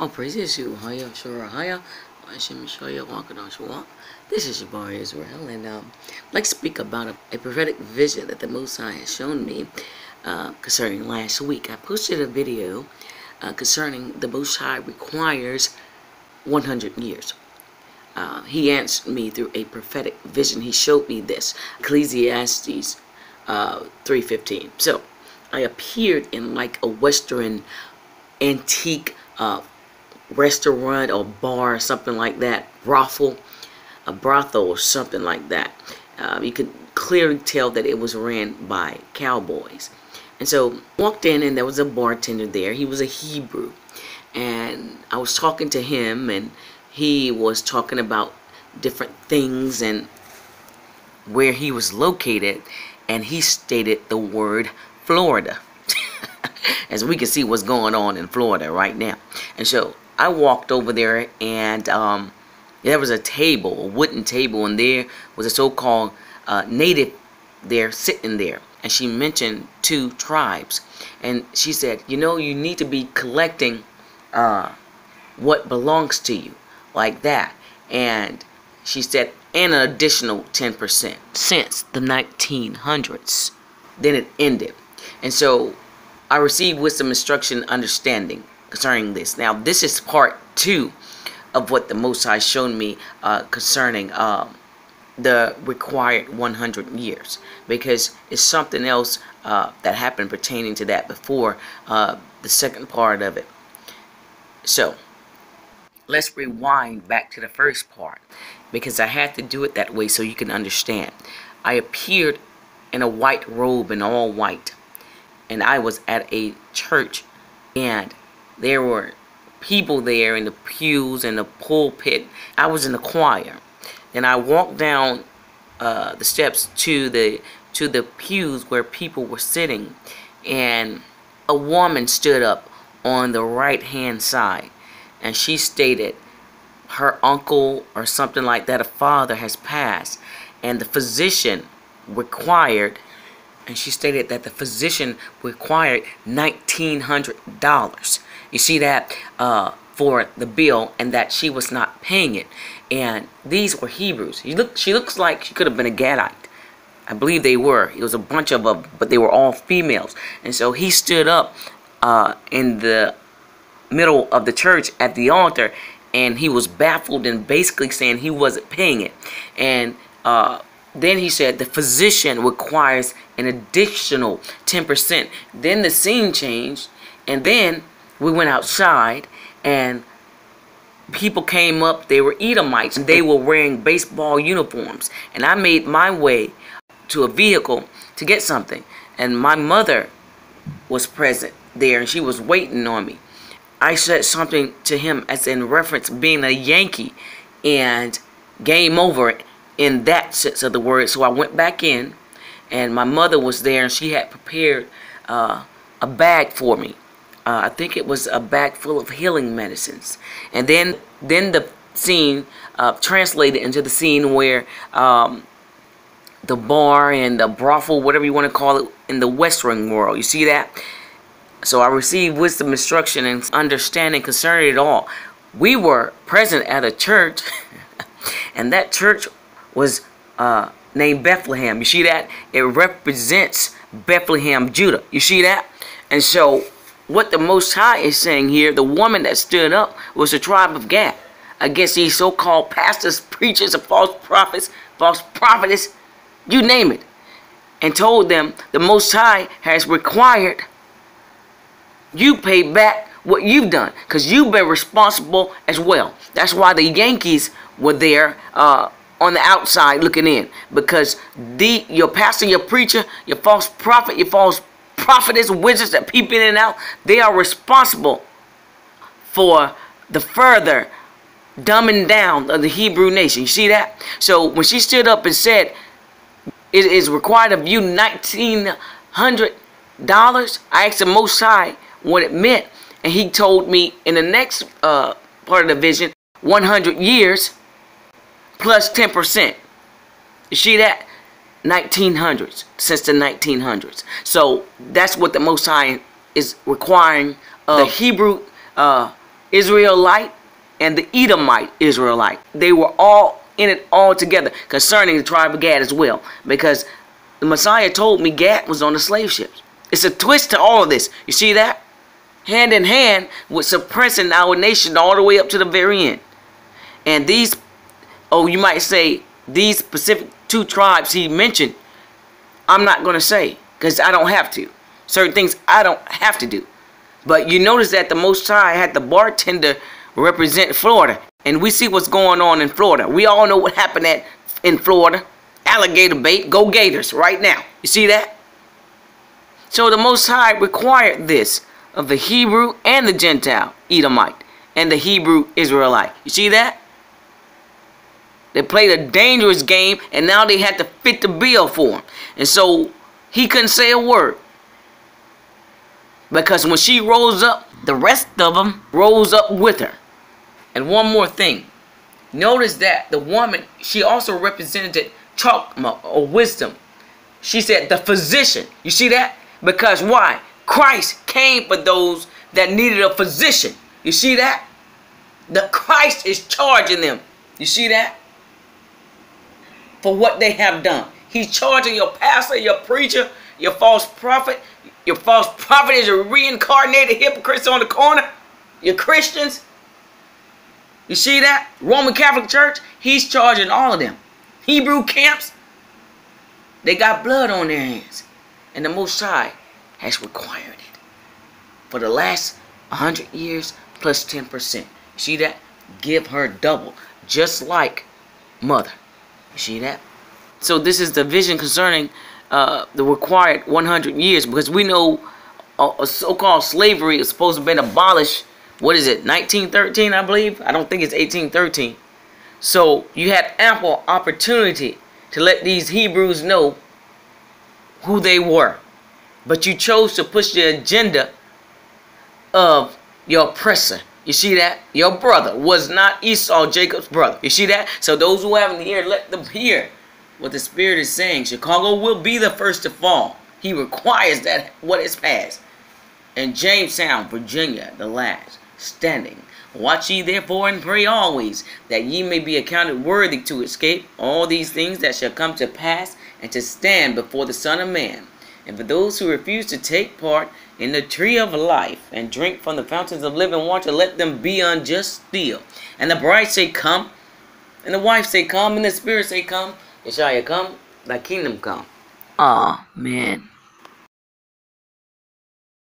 Oh, praise Yeshua. Haya, Shura, Haya. Hashem Shoya, Wakadash. This is Shabar Israel, and I'd like to speak about a prophetic vision that the Most High has shown me concerning last week. I posted a video concerning the Most High requires 100 years. He answered me through a prophetic vision. He showed me this, Ecclesiastes 3:15. So I appeared in like a Western antique restaurant or bar or something like that, a brothel or something like that. You could clearly tell that it was ran by cowboys. And so walked in, and there was a bartender there. He was a Hebrew, and I was talking to him, and he was talking about different things and where he was located, and he stated the word Florida. As we can see what's going on in Florida right now. And so I walked over there, and there was a table, a wooden table, and there was a so-called native there sitting there. And she mentioned 2 tribes. And she said, you know, you need to be collecting what belongs to you, like that. And she said, and an additional 10% since the 1900s. Then it ended. And so I received wisdom, instruction, understanding concerning this. Now, this is part 2 of what the Most High showed me concerning the required 100 years. Because it's something else that happened pertaining to that before the second part of it. So, let's rewind back to the first part, because I had to do it that way so you can understand. I appeared in a white robe, and all white. And I was at a church, and there were people there in the pews and the pulpit. I was in the choir, and I walked down the steps to the pews where people were sitting, and a woman stood up on the right hand side, and she stated her uncle or something like that, a father, has passed, and the physician required. And she stated that the physician required $1,900. You see that for the bill, and that she was not paying it. And these were Hebrews. She looks like she could have been a Gadite. I believe they were. It was a bunch of them, but they were all females. And so he stood up in the middle of the church at the altar, and he was baffled and basically saying he wasn't paying it. And then he said the physician requires an additional 10%. Then the scene changed, and then we went outside, and people came up. They were Edomites, and they were wearing baseball uniforms. And I made my way to a vehicle to get something, and my mother was present there, and she was waiting on me. I said something to him as in reference being a Yankee and game over in that sense of the word. So I went back in, and my mother was there, and she had prepared a bag for me. I think it was a bag full of healing medicines. And then the scene translated into the scene where the bar and the brothel, whatever you want to call it, in the Western world. You see that? So I received wisdom, instruction, and understanding concerning it all. We were present at a church, and that church was named Bethlehem. You see that? It represents Bethlehem, Judah. You see that? And so what the Most High is saying here, the woman that stood up was the tribe of Gad against these so-called pastors, preachers, and false prophets, false prophetess, you name it, and told them the Most High has required you pay back what you've done, because you've been responsible as well. That's why the Yankees were there on the outside looking in, because your pastor, your preacher, your false prophet, your false prophetess, wizards that peep in and out, they are responsible for the further dumbing down of the Hebrew nation. You see that? So when she stood up and said it is required of you $1,900, I asked the Most High what it meant, and he told me in the next part of the vision, 100 years plus 10%. You see that? 1900s, since the 1900s. So that's what the Most High is requiring of the Hebrew Israelite and the Edomite Israelite. They were all in it all together concerning the tribe of Gad as well. Because the Messiah told me Gad was on the slave ships. It's a twist to all of this. You see that? Hand in hand with suppressing our nation all the way up to the very end. And these, oh, you might say, these specific two tribes he mentioned, I'm not going to say because I don't have to. Certain things I don't have to do. But you notice that the Most High had the bartender represent Florida. And we see what's going on in Florida. We all know what happened in Florida. Alligator bait. Go Gators right now. You see that? So the Most High required this of the Hebrew and the Gentile Edomite and the Hebrew Israelite. You see that? They played a dangerous game, and now they had to fit the bill for him. And so he couldn't say a word. Because when she rose up, the rest of them rose up with her. And one more thing. Notice that the woman, she also represented Chokmah, or wisdom. She said the physician. You see that? Because why? Christ came for those that needed a physician. You see that? The Christ is charging them. You see that? For what they have done. He's charging your pastor, your preacher, your false prophet. Your false prophet is a reincarnated hypocrite on the corner. Your Christians. You see that? Roman Catholic Church, he's charging all of them. Hebrew camps, they got blood on their hands. And the Most High has required it. For the last 100 years plus 10%. You see that? Give her double. Just like mother. You see that? So this is the vision concerning the required 100 years. Because we know so-called slavery is supposed to have been abolished. What is it? 1913, I believe? I don't think it's 1813. So you had ample opportunity to let these Hebrews know who they were. But you chose to push the agenda of your oppressor. You see that? Your brother was not Esau, Jacob's brother. You see that? So those who have an ear, let them hear what the Spirit is saying. Chicago will be the first to fall. He requires that what is passed. And Jamestown, Virginia, the last, standing. Watch ye therefore and pray always, that ye may be accounted worthy to escape all these things that shall come to pass, and to stand before the Son of Man. And for those who refuse to take part in the tree of life, and drink from the fountains of living water, let them be unjust still. And the bride say, come. And the wife say, come. And the Spirit say, come. Yeshua come. Thy kingdom come. Amen.